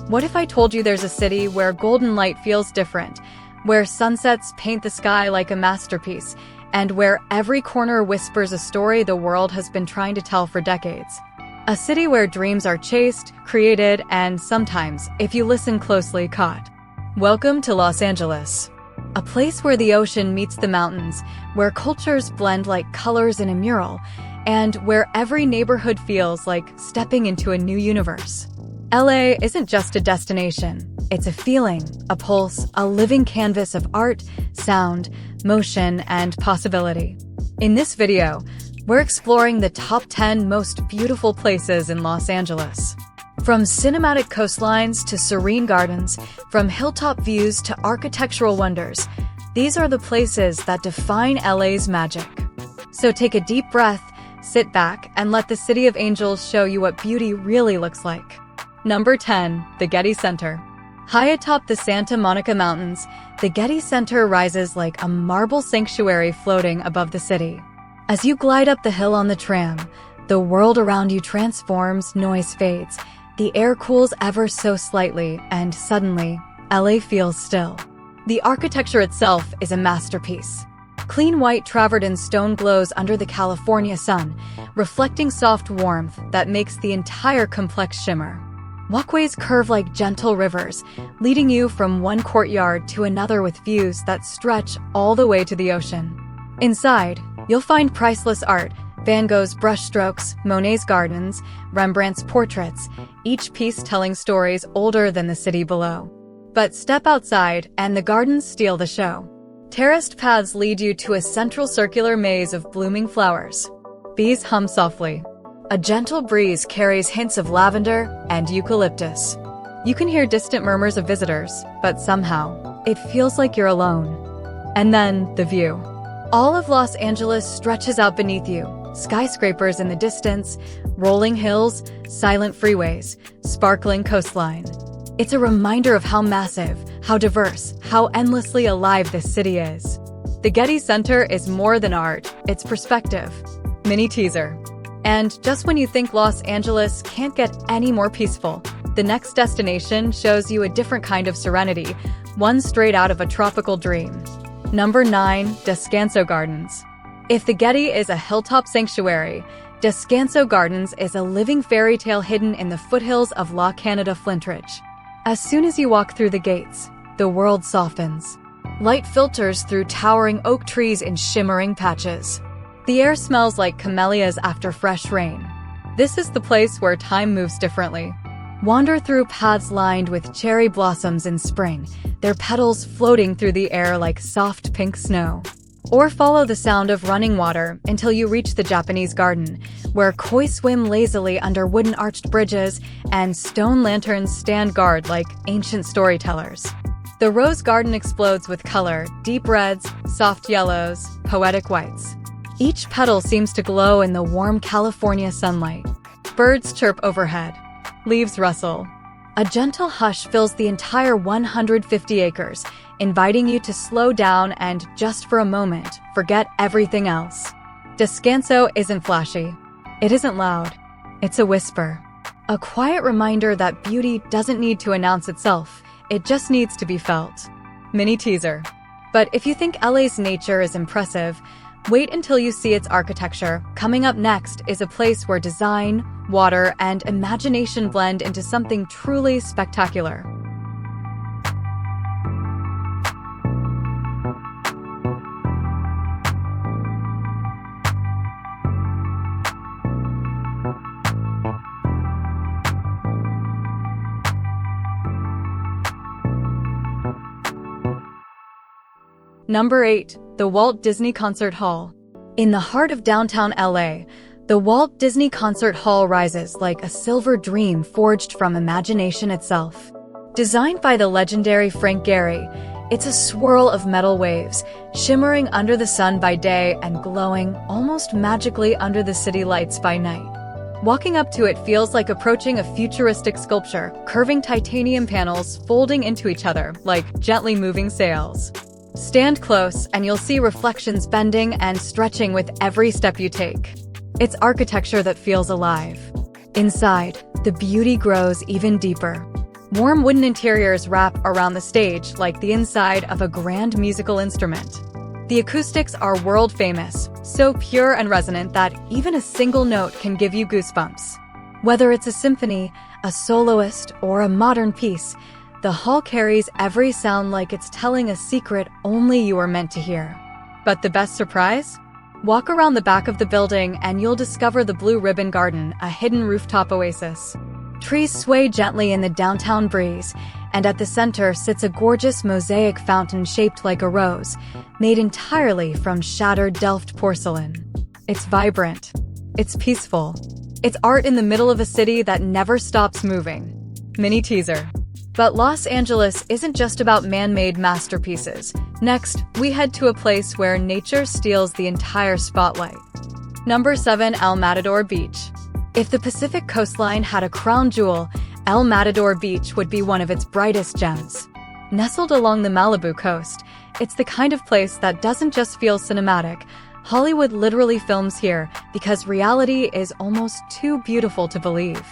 What if I told you there's a city where golden light feels different, where sunsets paint the sky like a masterpiece, and where every corner whispers a story the world has been trying to tell for decades? A city where dreams are chased, created, and sometimes, if you listen closely, caught. Welcome to Los Angeles. A place where the ocean meets the mountains, where cultures blend like colors in a mural, and where every neighborhood feels like stepping into a new universe. LA isn't just a destination. It's a feeling, a pulse, a living canvas of art, sound, motion, and possibility. In this video, we're exploring the top 10 most beautiful places in Los Angeles. From cinematic coastlines to serene gardens, from hilltop views to architectural wonders, these are the places that define LA's magic. So take a deep breath, sit back, and let the City of Angels show you what beauty really looks like. Number 10. The Getty Center. High atop the Santa Monica Mountains, the Getty Center rises like a marble sanctuary floating above the city. As you glide up the hill on the tram, the world around you transforms, noise fades, the air cools ever so slightly, and suddenly, LA feels still. The architecture itself is a masterpiece. Clean white travertine stone glows under the California sun, reflecting soft warmth that makes the entire complex shimmer. Walkways curve like gentle rivers, leading you from one courtyard to another with views that stretch all the way to the ocean. Inside, you'll find priceless art, Van Gogh's brushstrokes, Monet's gardens, Rembrandt's portraits, each piece telling stories older than the city below. But step outside, and the gardens steal the show. Terraced paths lead you to a central circular maze of blooming flowers. Bees hum softly. A gentle breeze carries hints of lavender and eucalyptus. You can hear distant murmurs of visitors, but somehow, it feels like you're alone. And then, the view. All of Los Angeles stretches out beneath you. Skyscrapers in the distance, rolling hills, silent freeways, sparkling coastline. It's a reminder of how massive, how diverse, how endlessly alive this city is. The Getty Center is more than art, it's perspective. Mini teaser. And just when you think Los Angeles can't get any more peaceful, the next destination shows you a different kind of serenity, one straight out of a tropical dream. Number 9. Descanso Gardens. If the Getty is a hilltop sanctuary, Descanso Gardens is a living fairy tale hidden in the foothills of La Canada Flintridge. As soon as you walk through the gates, the world softens. Light filters through towering oak trees in shimmering patches. The air smells like camellias after fresh rain. This is the place where time moves differently. Wander through paths lined with cherry blossoms in spring, their petals floating through the air like soft pink snow. Or follow the sound of running water until you reach the Japanese garden, where koi swim lazily under wooden arched bridges and stone lanterns stand guard like ancient storytellers. The rose garden explodes with color, deep reds, soft yellows, poetic whites. Each petal seems to glow in the warm California sunlight. Birds chirp overhead. Leaves rustle. A gentle hush fills the entire 150 acres, inviting you to slow down and, just for a moment, forget everything else. Descanso isn't flashy. It isn't loud. It's a whisper. A quiet reminder that beauty doesn't need to announce itself. It just needs to be felt. Mini teaser. But if you think LA's nature is impressive, wait until you see its architecture. Coming up next is a place where design, water, and imagination blend into something truly spectacular. Number 8. The Walt Disney Concert Hall. In the heart of downtown LA, the Walt Disney Concert Hall rises like a silver dream forged from imagination itself. Designed by the legendary Frank Gehry, it's a swirl of metal waves, shimmering under the sun by day and glowing almost magically under the city lights by night. Walking up to it feels like approaching a futuristic sculpture, curving titanium panels folding into each other like gently moving sails. Stand close and you'll see reflections bending and stretching with every step you take. It's architecture that feels alive. Inside, the beauty grows even deeper. Warm wooden interiors wrap around the stage like the inside of a grand musical instrument. The acoustics are world famous, so pure and resonant that even a single note can give you goosebumps. Whether it's a symphony, a soloist, or a modern piece, the hall carries every sound like it's telling a secret only you are meant to hear. But the best surprise? Walk around the back of the building and you'll discover the Blue Ribbon Garden, a hidden rooftop oasis. Trees sway gently in the downtown breeze, and at the center sits a gorgeous mosaic fountain shaped like a rose, made entirely from shattered Delft porcelain. It's vibrant. It's peaceful. It's art in the middle of a city that never stops moving. Mini teaser. But Los Angeles isn't just about man-made masterpieces. Next, we head to a place where nature steals the entire spotlight. Number 7. El Matador Beach. If the Pacific coastline had a crown jewel, El Matador Beach would be one of its brightest gems. Nestled along the Malibu coast, it's the kind of place that doesn't just feel cinematic. Hollywood literally films here because reality is almost too beautiful to believe.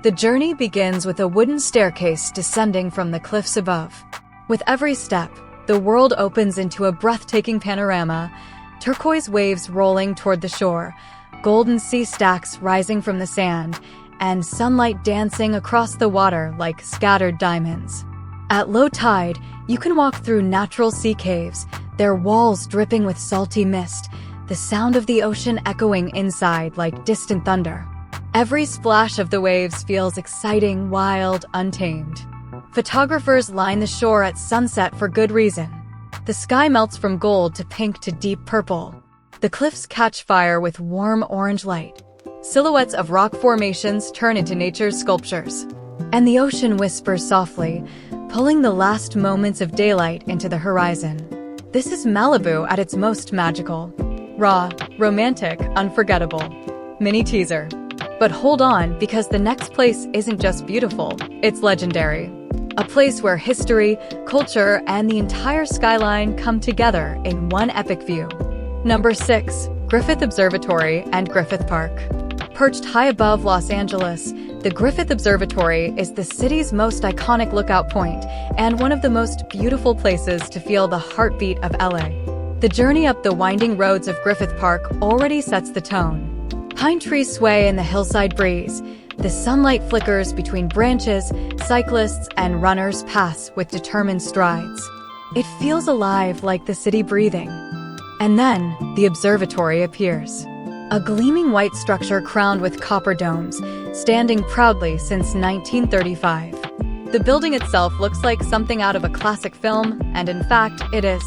The journey begins with a wooden staircase descending from the cliffs above. With every step, the world opens into a breathtaking panorama, turquoise waves rolling toward the shore, golden sea stacks rising from the sand, and sunlight dancing across the water like scattered diamonds. At low tide, you can walk through natural sea caves, their walls dripping with salty mist, the sound of the ocean echoing inside like distant thunder. Every splash of the waves feels exciting, wild, untamed. Photographers line the shore at sunset for good reason. The sky melts from gold to pink to deep purple. The cliffs catch fire with warm orange light. Silhouettes of rock formations turn into nature's sculptures. And the ocean whispers softly, pulling the last moments of daylight into the horizon. This is Malibu at its most magical. Raw, romantic, unforgettable. Mini teaser. But hold on, because the next place isn't just beautiful, it's legendary. A place where history, culture, and the entire skyline come together in one epic view. Number 6. Griffith Observatory and Griffith Park. Perched high above Los Angeles, the Griffith Observatory is the city's most iconic lookout point and one of the most beautiful places to feel the heartbeat of LA. The journey up the winding roads of Griffith Park already sets the tone. Pine trees sway in the hillside breeze. The sunlight flickers between branches, cyclists and runners pass with determined strides. It feels alive, like the city breathing. And then, the observatory appears. A gleaming white structure crowned with copper domes, standing proudly since 1935. The building itself looks like something out of a classic film, and in fact, it is.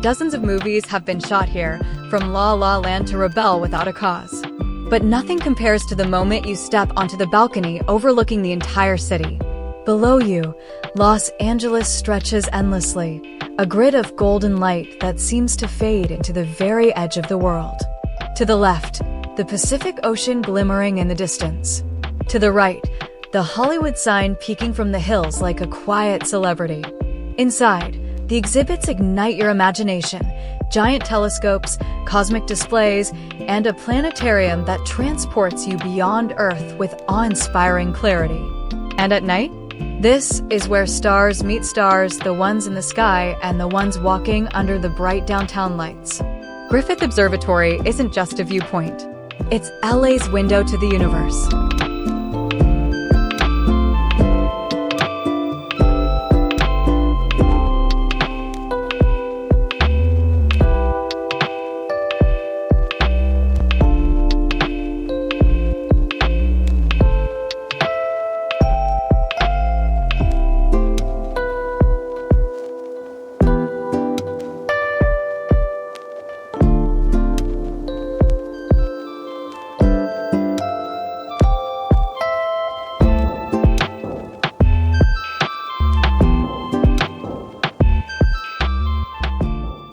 Dozens of movies have been shot here, from La La Land to Rebel Without a Cause. But nothing compares to the moment you step onto the balcony overlooking the entire city. Below you, Los Angeles stretches endlessly, a grid of golden light that seems to fade into the very edge of the world. To the left, the Pacific Ocean glimmering in the distance. To the right, the Hollywood sign peeking from the hills like a quiet celebrity. Inside, the exhibits ignite your imagination. Giant telescopes, cosmic displays, and a planetarium that transports you beyond Earth with awe-inspiring clarity. And at night? This is where stars meet stars, the ones in the sky and the ones walking under the bright downtown lights. Griffith Observatory isn't just a viewpoint. It's LA's window to the universe.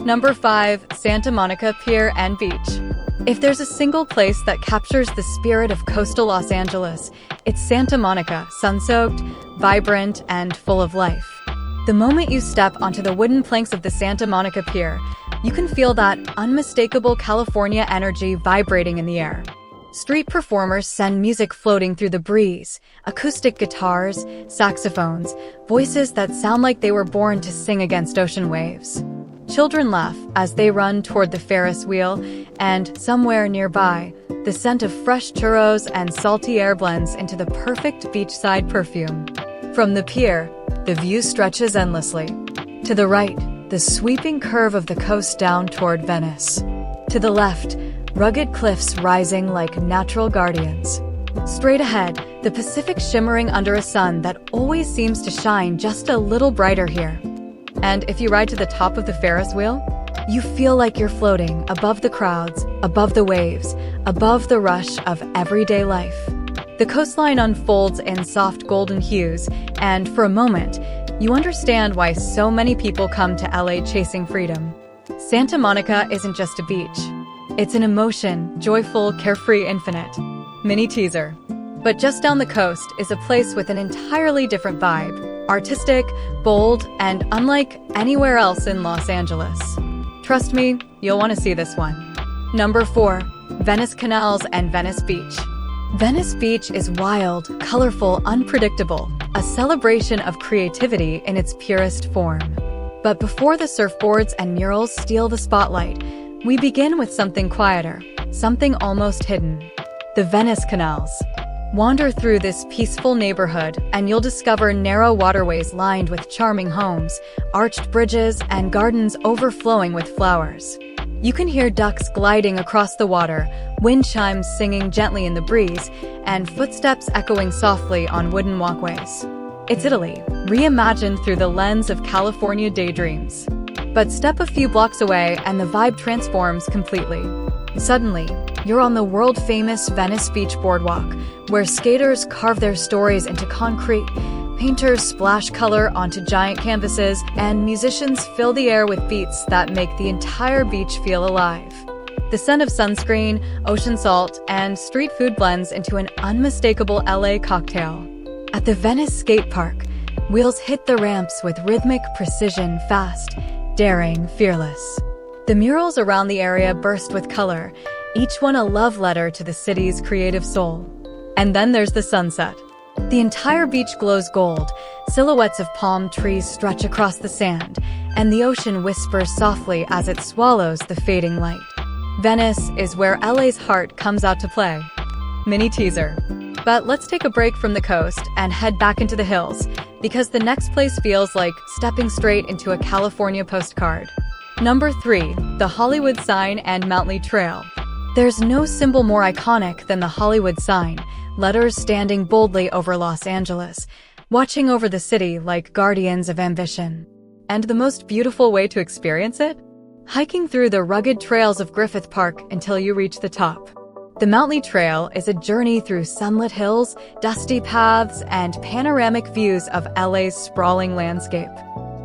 Number 5. Santa Monica Pier and Beach. If there's a single place that captures the spirit of coastal Los Angeles, it's Santa Monica, sun-soaked, vibrant, and full of life. The moment you step onto the wooden planks of the Santa Monica Pier, you can feel that unmistakable California energy vibrating in the air. Street performers send music floating through the breeze, acoustic guitars, saxophones, voices that sound like they were born to sing against ocean waves. Children laugh as they run toward the Ferris wheel, and somewhere nearby, the scent of fresh churros and salty air blends into the perfect beachside perfume. From the pier, the view stretches endlessly. To the right, the sweeping curve of the coast down toward Venice. To the left, rugged cliffs rising like natural guardians. Straight ahead, the Pacific shimmering under a sun that always seems to shine just a little brighter here. And if you ride to the top of the Ferris wheel, you feel like you're floating above the crowds, above the waves, above the rush of everyday life. The coastline unfolds in soft golden hues, and for a moment, you understand why so many people come to LA chasing freedom. Santa Monica isn't just a beach. It's an emotion, joyful, carefree, infinite. Mini teaser. But just down the coast is a place with an entirely different vibe. Artistic, bold, and unlike anywhere else in Los Angeles. Trust me, you'll want to see this one. Number 4. Venice Canals and Venice Beach. Venice Beach is wild, colorful, unpredictable, a celebration of creativity in its purest form. But before the surfboards and murals steal the spotlight, we begin with something quieter, something almost hidden. The Venice Canals. Wander through this peaceful neighborhood, and you'll discover narrow waterways lined with charming homes, arched bridges, and gardens overflowing with flowers. You can hear ducks gliding across the water, wind chimes singing gently in the breeze, and footsteps echoing softly on wooden walkways. It's Italy, reimagined through the lens of California daydreams. But step a few blocks away and the vibe transforms completely. Suddenly, you're on the world-famous Venice Beach Boardwalk, where skaters carve their stories into concrete, painters splash color onto giant canvases, and musicians fill the air with beats that make the entire beach feel alive. The scent of sunscreen, ocean salt, and street food blends into an unmistakable LA cocktail. At the Venice Skate Park, wheels hit the ramps with rhythmic precision, fast, daring, fearless. The murals around the area burst with color, each one a love letter to the city's creative soul. And then there's the sunset. The entire beach glows gold, silhouettes of palm trees stretch across the sand, and the ocean whispers softly as it swallows the fading light. Venice is where LA's heart comes out to play. Mini teaser. But let's take a break from the coast and head back into the hills, because the next place feels like stepping straight into a California postcard. Number 3. The Hollywood Sign and Mountley Trail. There's no symbol more iconic than the Hollywood sign, letters standing boldly over Los Angeles, watching over the city like guardians of ambition. And the most beautiful way to experience it? Hiking through the rugged trails of Griffith Park until you reach the top. The Mountley Trail is a journey through sunlit hills, dusty paths, and panoramic views of LA's sprawling landscape.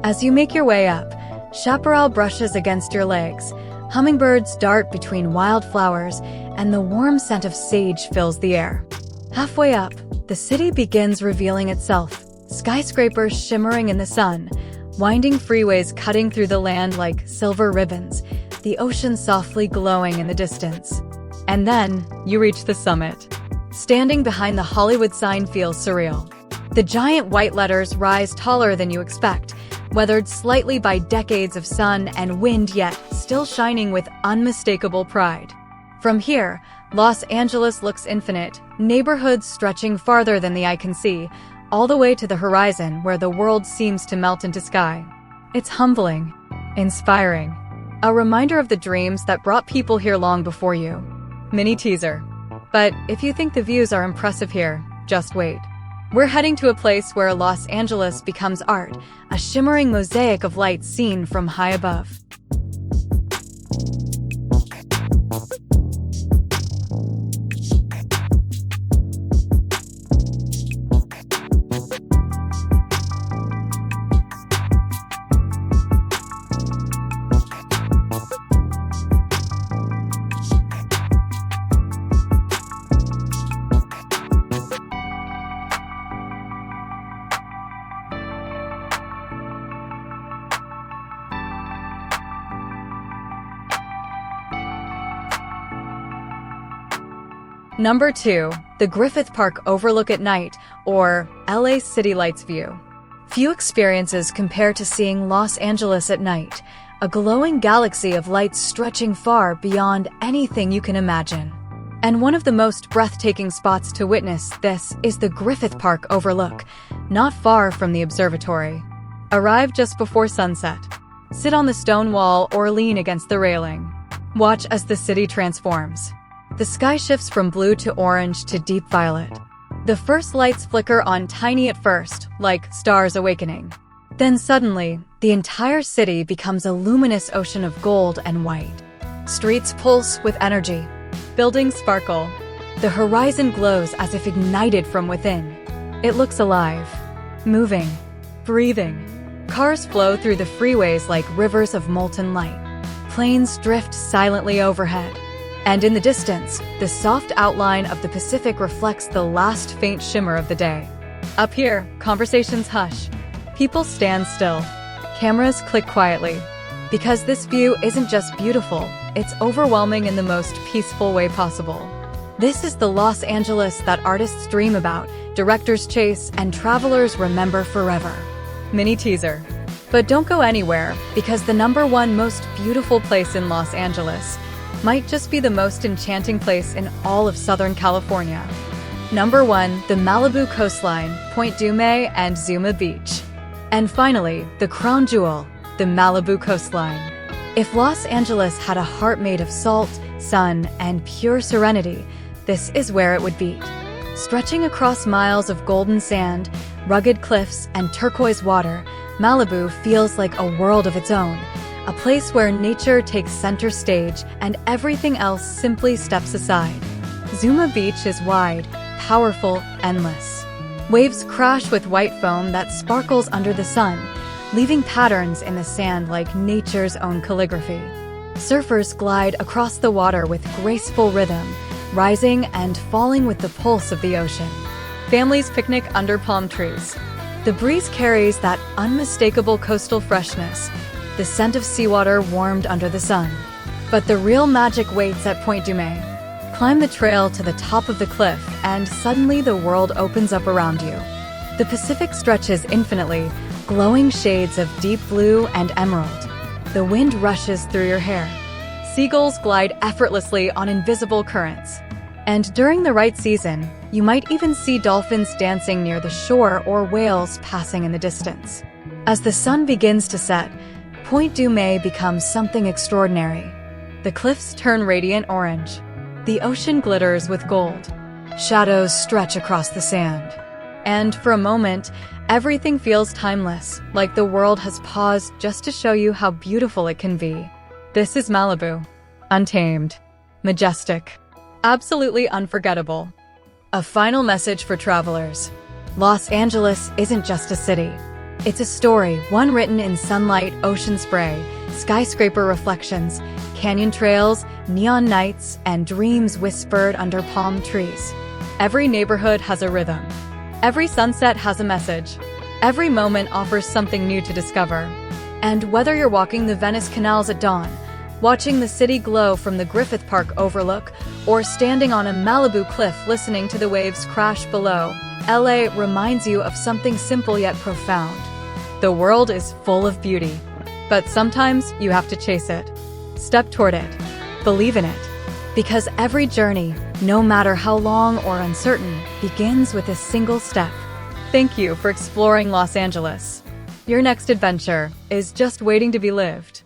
As you make your way up, chaparral brushes against your legs, hummingbirds dart between wildflowers, and the warm scent of sage fills the air. Halfway up, the city begins revealing itself, skyscrapers shimmering in the sun, winding freeways cutting through the land like silver ribbons, the ocean softly glowing in the distance. And then, you reach the summit. Standing behind the Hollywood sign feels surreal. The giant white letters rise taller than you expect, weathered slightly by decades of sun and wind, yet still shining with unmistakable pride. From here, Los Angeles looks infinite, neighborhoods stretching farther than the eye can see, all the way to the horizon where the world seems to melt into sky. It's humbling, inspiring, a reminder of the dreams that brought people here long before you. Mini teaser. But if you think the views are impressive here, just wait. We're heading to a place where Los Angeles becomes art, a shimmering mosaic of light seen from high above. Number 2. The Griffith Park Overlook at Night, or LA City Lights View. Few experiences compare to seeing Los Angeles at night, a glowing galaxy of lights stretching far beyond anything you can imagine. And one of the most breathtaking spots to witness this is the Griffith Park Overlook, not far from the observatory. Arrive just before sunset. Sit on the stone wall or lean against the railing. Watch as the city transforms. The sky shifts from blue to orange to deep violet. The first lights flicker on tiny at first, like stars awakening. Then suddenly, the entire city becomes a luminous ocean of gold and white. Streets pulse with energy. Buildings sparkle. The horizon glows as if ignited from within. It looks alive, moving, breathing. Cars flow through the freeways like rivers of molten light. Planes drift silently overhead. And in the distance, the soft outline of the Pacific reflects the last faint shimmer of the day. Up here, conversations hush. People stand still. Cameras click quietly. Because this view isn't just beautiful, it's overwhelming in the most peaceful way possible. This is the Los Angeles that artists dream about, directors chase, and travelers remember forever. Mini teaser. But don't go anywhere, because the #1 most beautiful place in Los Angeles might just be the most enchanting place in all of Southern California. Number 1, the Malibu coastline, Point Dume and Zuma Beach. And finally, the crown jewel, the Malibu coastline. If Los Angeles had a heart made of salt, sun, and pure serenity, this is where it would be. Stretching across miles of golden sand, rugged cliffs, and turquoise water, Malibu feels like a world of its own, a place where nature takes center stage and everything else simply steps aside. Zuma Beach is wide, powerful, endless. Waves crash with white foam that sparkles under the sun, leaving patterns in the sand like nature's own calligraphy. Surfers glide across the water with graceful rhythm, rising and falling with the pulse of the ocean. Families picnic under palm trees. The breeze carries that unmistakable coastal freshness, the scent of seawater warmed under the sun. But the real magic waits at Point Dume. Climb the trail to the top of the cliff, and suddenly the world opens up around you. The Pacific stretches infinitely, glowing shades of deep blue and emerald. The wind rushes through your hair. Seagulls glide effortlessly on invisible currents. And during the right season, you might even see dolphins dancing near the shore or whales passing in the distance. As the sun begins to set, Point Dume becomes something extraordinary. The cliffs turn radiant orange. The ocean glitters with gold. Shadows stretch across the sand. And for a moment, everything feels timeless, like the world has paused just to show you how beautiful it can be. This is Malibu. Untamed. Majestic. Absolutely unforgettable. A final message for travelers. Los Angeles isn't just a city. It's a story, one written in sunlight, ocean spray, skyscraper reflections, canyon trails, neon nights, and dreams whispered under palm trees. Every neighborhood has a rhythm. Every sunset has a message. Every moment offers something new to discover. And whether you're walking the Venice canals at dawn, watching the city glow from the Griffith Park overlook, or standing on a Malibu cliff listening to the waves crash below, LA reminds you of something simple yet profound. The world is full of beauty, but sometimes you have to chase it. Step toward it. Believe in it. Because every journey, no matter how long or uncertain, begins with a single step. Thank you for exploring Los Angeles. Your next adventure is just waiting to be lived.